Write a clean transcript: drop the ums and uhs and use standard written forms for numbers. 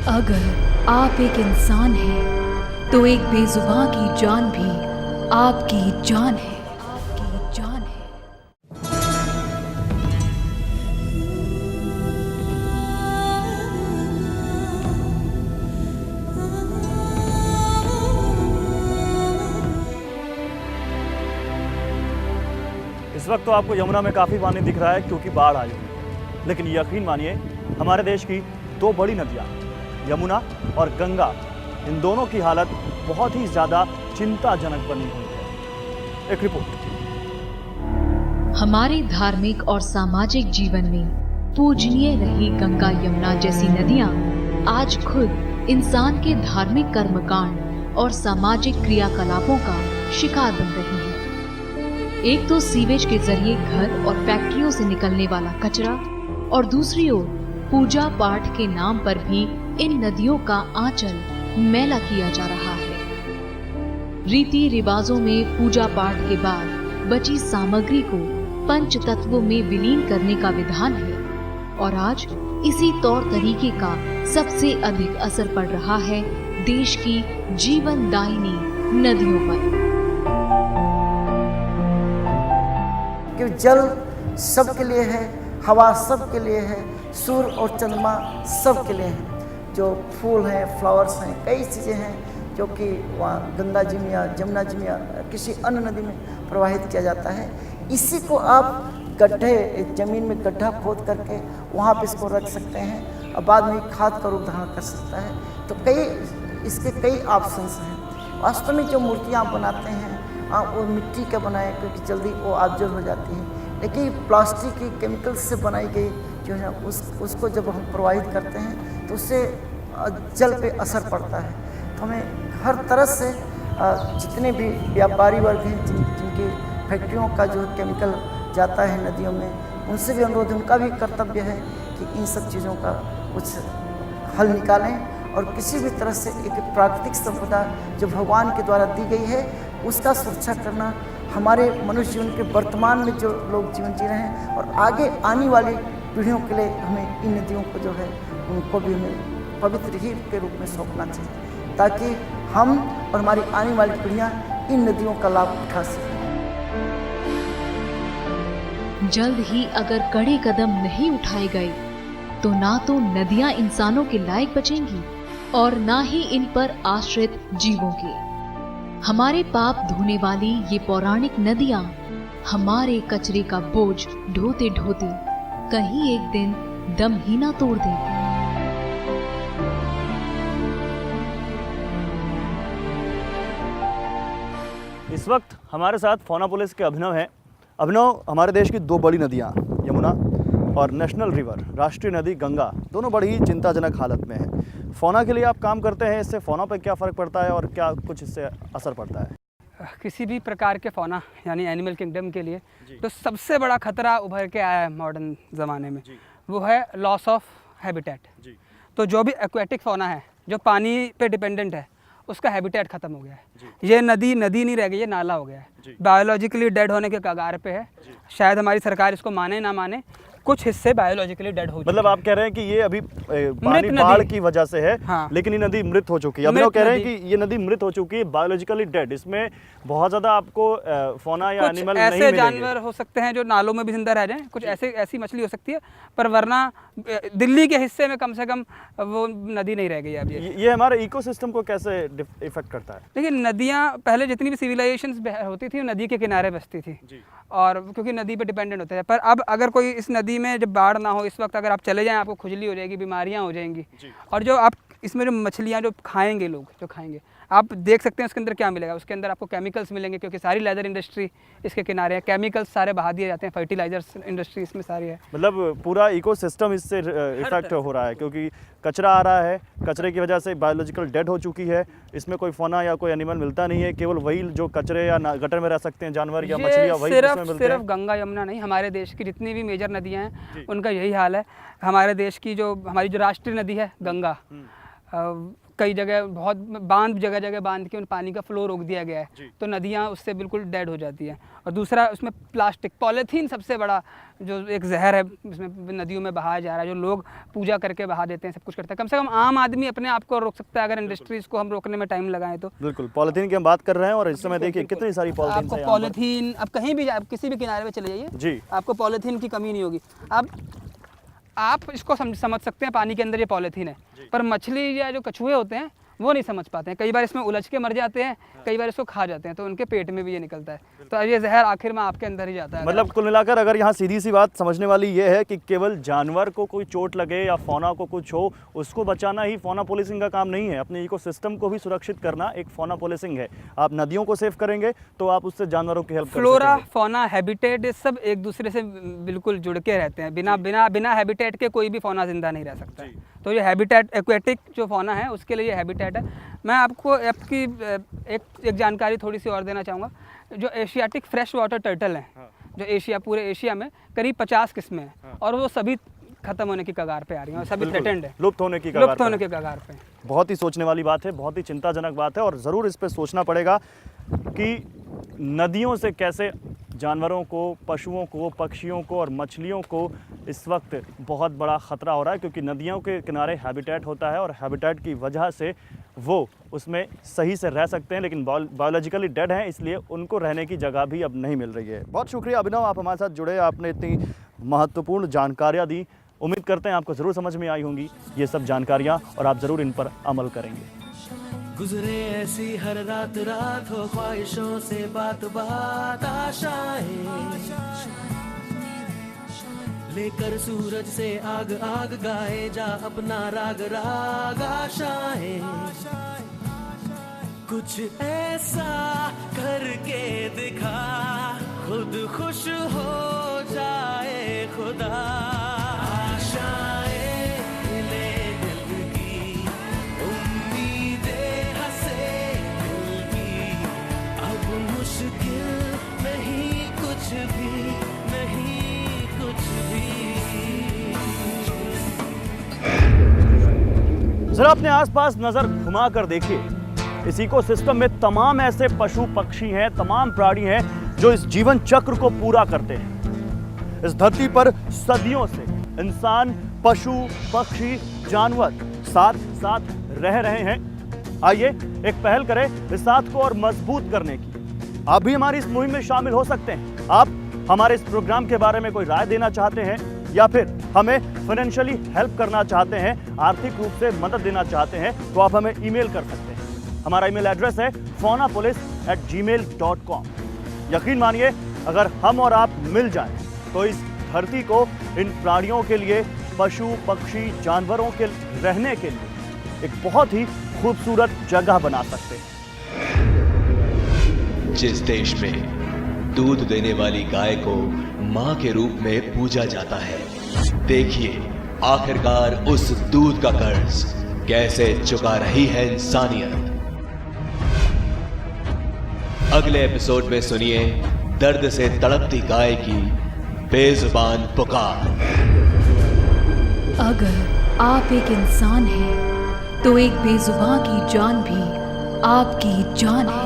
अगर आप एक इंसान हैं, तो एक बेजुबान की जान भी आपकी जान है। आपकी जान है। इस वक्त तो आपको यमुना में काफ़ी पानी दिख रहा है क्योंकि बाढ़ आई है। लेकिन यकीन मानिए, हमारे देश की दो बड़ी नदियाँ यमुना और गंगा, इन दोनों की हालत बहुत ही ज़्यादा चिंताजनक बनी हुई है। एक रिपोर्ट। हमारे धार्मिक और सामाजिक जीवन में पूजनीय रही गंगा यमुना जैसी नदियां आज खुद इंसान के धार्मिक कर्मकांड और सामाजिक क्रियाकलापों का शिकार बन रही हैं। एक तो सीवेज के जरिए घर और फैक्ट्रियों से निकलने वाला कचरा, और दूसरी ओर पूजा पाठ के नाम पर भी इन नदियों का आंचल मैला किया जा रहा है। रीति रिवाजों में पूजा पाठ के बाद बची सामग्री को पंच तत्वों में विलीन करने का विधान है, और आज इसी तौर तरीके का सबसे अधिक असर पड़ रहा है देश की जीवनदायिनी नदियों पर। कि जल सबके लिए है, हवा सबके लिए है, सूर्य और चंद्रमा सबके लिए है। जो फूल हैं, फ्लावर्स हैं, कई चीज़ें हैं जो कि वहाँ गंगा जी में या जमुना जी में या किसी अन्य नदी में प्रवाहित किया जाता है। इसी को आप गड्ढे, ज़मीन में गड्ढा खोद करके वहाँ पे इसको रख सकते हैं और बाद में खाद का रूप धारण कर सकता है। तो इसके कई ऑप्शंस हैं। वास्तव में जो मूर्तियाँ बनाते हैं वो मिट्टी का बनाए क्योंकि जल्दी वो ऑब्जर्व हो जाती है, लेकिन प्लास्टिक की केमिकल से बनाई गई जो है उसको जब हम प्रवाहित करते हैं तो उससे जल पे असर पड़ता है। तो हमें हर तरह से जितने भी व्यापारी वर्ग हैं जिनकी फैक्ट्रियों का जो केमिकल जाता है नदियों में, उनसे भी अनुरोध है, उनका भी कर्तव्य है कि इन सब चीज़ों का कुछ हल निकालें और किसी भी तरह से एक प्राकृतिक संपदा जो भगवान के द्वारा दी गई है उसका सुरक्षा करना हमारे मनुष्य जीवन के वर्तमान में जो लोग जीवन जी रहे हैं और आगे आने वाली पीढ़ियों के लिए हमें इन नदियों को जो है उनको भी हमें पवित्र ही के रूप में सौंपना चाहिए, ताकि हम और हमारी आने वाली पीढ़ियाँ इन नदियों का लाभ उठा सकें। जल्द ही अगर कड़े कदम नहीं उठाए गए तो ना तो नदियां इंसानों के लायक बचेंगी और ना ही इन पर आश्रित जीवों के। हमारे पाप धोने वाली ये पौराणिक नदियां हमारे कचरे का बोझ ढोते ढोते कहीं एक दिन दम ही ना तोड़ देगी। इस वक्त हमारे साथ फोना पुलिस के अभिनव हैं। अभिनव, हमारे देश की दो बड़ी नदियाँ यमुना और नेशनल रिवर राष्ट्रीय नदी गंगा दोनों बड़ी ही चिंताजनक हालत में हैं। फोना के लिए आप काम करते हैं, इससे फोना पर क्या फ़र्क पड़ता है और क्या कुछ इससे असर पड़ता है? किसी भी प्रकार के फौना यानी एनिमल किंगडम के लिए तो सबसे बड़ा खतरा उभर के आया है मॉडर्न ज़माने में, वो है लॉस ऑफ हैबिटेट। तो जो भी एक्वेटिक फौना है जो पानी पे डिपेंडेंट है उसका हैबिटेट ख़त्म हो गया है। ये नदी नहीं रह गई, ये नाला हो गया है, बायोलॉजिकली डेड होने के कगार पे है। शायद हमारी सरकार इसको माने ना माने, कुछ हिस्से बायोलॉजिकली डेड हो चुके हैं। मतलब आप कह रहे हैं कि ये अभी पानी बाढ़ की वजह से है, हाँ। लेकिन ये नदी मृत हो चुकी है। अभी लोग कह रहे हैं कि ये नदी मृत हो चुकी है, बायोलॉजिकली डेड। इसमें बहुत ज़्यादा आपको फौना या एनिमल नहीं मिलेंगे। ऐसे जानवर हो सकते हैं जो नालों में भी जिंदा रह जाएं, कुछ ऐसी मछली हो सकती है, पर वरना दिल्ली के हिस्से में कम से कम वो नदी नहीं रह गई अब। ये हमारे इकोसिस्टम को कैसे इफेक्ट करता है? देखिए, नदियाँ पहले जितनी भी सिविलाइजेशंस होती थी नदी के किनारे बसती थी, और क्योंकि नदी पे डिपेंडेंट होते थे। पर अब अगर कोई इस नदी में जब बाढ़ ना हो, इस वक्त अगर आप चले जाएं आपको खुजली हो जाएगी, बीमारियां हो जाएंगी। और जो आप इसमें जो मछलियां जो खाएंगे, लोग जो खाएंगे, आप देख सकते हैं उसके अंदर क्या मिलेगा। उसके अंदर आपको केमिकल्स मिलेंगे, क्योंकि सारी लेदर इंडस्ट्री इसके किनारे है, केमिकल्स सारे बहा दिए जाते हैं, फर्टिलाइजर्स इंडस्ट्री इसमें सारी है। मतलब पूरा इकोसिस्टम इससे इफेक्ट हो रहा है, क्योंकि कचरा आ रहा है, कचरे की वजह से बायोलॉजिकल डेड हो चुकी है। इसमें कोई फौना या कोई एनिमल मिलता नहीं है, केवल वही जो कचरे या गटर में रह सकते हैं जानवर या मछलियाँ, वही इसमें मिलते हैं। सिर्फ गंगा यमुना नहीं, हमारे देश की जितनी भी मेजर नदियाँ हैं उनका यही हाल है। हमारे देश की हमारी जो राष्ट्रीय नदी है गंगा, कई जगह बहुत बांध जगह जगह बांध के उन पानी का फ्लो रोक दिया गया है, तो नदियाँ उससे बिल्कुल डेड हो जाती हैं। और दूसरा उसमें प्लास्टिक, पॉलीथीन सबसे बड़ा जो एक जहर है इसमें नदियों में बहाया जा रहा है, जो लोग पूजा करके बहा देते हैं, सब कुछ करते हैं। कम से कम आम आदमी अपने आप को रोक सकता है अगर इंडस्ट्रीज़ को हम रोकने में टाइम लगाएं तो। बिल्कुल, पॉलीथीन की हम बात कर रहे हैं और इस समय देखिए कितनी सारी पॉलीथीन आपको पॉलीथीन, अब कहीं भी आप किसी भी किनारे पे चले जाइए जी, आपको पॉलीथीन की कमी नहीं होगी। अब आप इसको समझ सकते हैं पानी के अंदर ये पॉलीथीन है, पर मछली या जो कछुए होते हैं वो नहीं समझ पाते हैं, कई बार इसमें उलझ के मर जाते हैं, कई बार इसको खा जाते हैं, तो उनके पेट में भी ये निकलता है, तो ये जहर आखिर में आपके अंदर ही जाता है। मतलब कुल मिलाकर अगर यहाँ सीधी सी बात समझने वाली ये है कि केवल जानवर को कोई चोट लगे या फौना को कुछ हो उसको बचाना ही फौना पुलिसिंग का काम नहीं है, अपने इकोसिस्टम को भी सुरक्षित करना एक फौना पुलिसिंग है। आप नदियों को सेव करेंगे तो आप उससे जानवरों की हेल्प कर फ्लोरा, फौना, हैबिटेट, ये सब एक दूसरे से बिल्कुल जुड़ के रहते हैं। बिना हैबिटेट के कोई भी फौना जिंदा नहीं रह सकता, तो ये हैबिटेट, एक्वेटिक जो फौना है उसके लिए ये हैबिटेट है। मैं आपको आपकी एक जानकारी थोड़ी सी और देना चाहूँगा। जो एशियाटिक फ्रेश वाटर टर्टल हैं, जो पूरे एशिया में करीब 50 किस्में हैं, और वो सभी खत्म होने की कगार पे आ रही हैं और सभी थ्रेटेंड है, लुप्त होने की कगार पे। बहुत ही सोचने वाली बात है, बहुत ही चिंताजनक बात है, और ज़रूर इस पर सोचना पड़ेगा कि नदियों से कैसे जानवरों को, पशुओं को, पक्षियों को और मछलियों को इस वक्त बहुत बड़ा ख़तरा हो रहा है, क्योंकि नदियों के किनारे हैबिटेट होता है और हैबिटेट की वजह से वो उसमें सही से रह सकते हैं, लेकिन बायोलॉजिकली डेड हैं, इसलिए उनको रहने की जगह भी अब नहीं मिल रही है। बहुत शुक्रिया अभिनव, आप हमारे साथ जुड़े, आपने इतनी महत्वपूर्ण जानकारियाँ दी। उम्मीद करते हैं आपको ज़रूर समझ में आई होंगी ये सब जानकारियाँ और आप ज़रूर इन पर अमल करेंगे। गुजरे ऐसी हर रात रात हो ख्वाहिशों से बात बात आशाएं लेकर सूरज से आग आग गाए जा अपना राग राग आशाएं कुछ ऐसा करके दिखा खुद खुश हो जाए खुदा जरा अपने आसपास नजर घुमा कर देखिए, इस इकोसिस्टम में तमाम ऐसे पशु पक्षी हैं, तमाम प्राणी हैं जो इस जीवन चक्र को पूरा करते हैं। इस धरती पर सदियों से इंसान, पशु, पक्षी, जानवर साथ साथ रह रहे हैं। आइए एक पहल करें इस साथ को और मजबूत करने की। आप भी हमारी इस मुहिम में शामिल हो सकते हैं। आप हमारे इस प्रोग्राम के बारे में कोई राय देना चाहते हैं या फिर हमें फाइनेंशियली हेल्प करना चाहते हैं, आर्थिक रूप से मदद देना चाहते हैं, तो आप हमें ईमेल कर सकते हैं। हमारा ईमेल एड्रेस है faunapolice@gmail.com। यकीन मानिए, अगर हम और आप मिल जाएं तो इस धरती को इन प्राणियों के लिए, पशु पक्षी जानवरों के रहने के लिए एक बहुत ही खूबसूरत जगह बना सकते हैं। जिस देश में दूध देने वाली गाय को मां के रूप में पूजा जाता है, देखिए आखिरकार उस दूध का कर्ज कैसे चुका रही है इंसानियत। अगले एपिसोड में सुनिए दर्द से तड़पती गाय की बेजुबान पुकार। अगर आप एक इंसान हैं तो एक बेजुबान की जान भी आपकी जान है।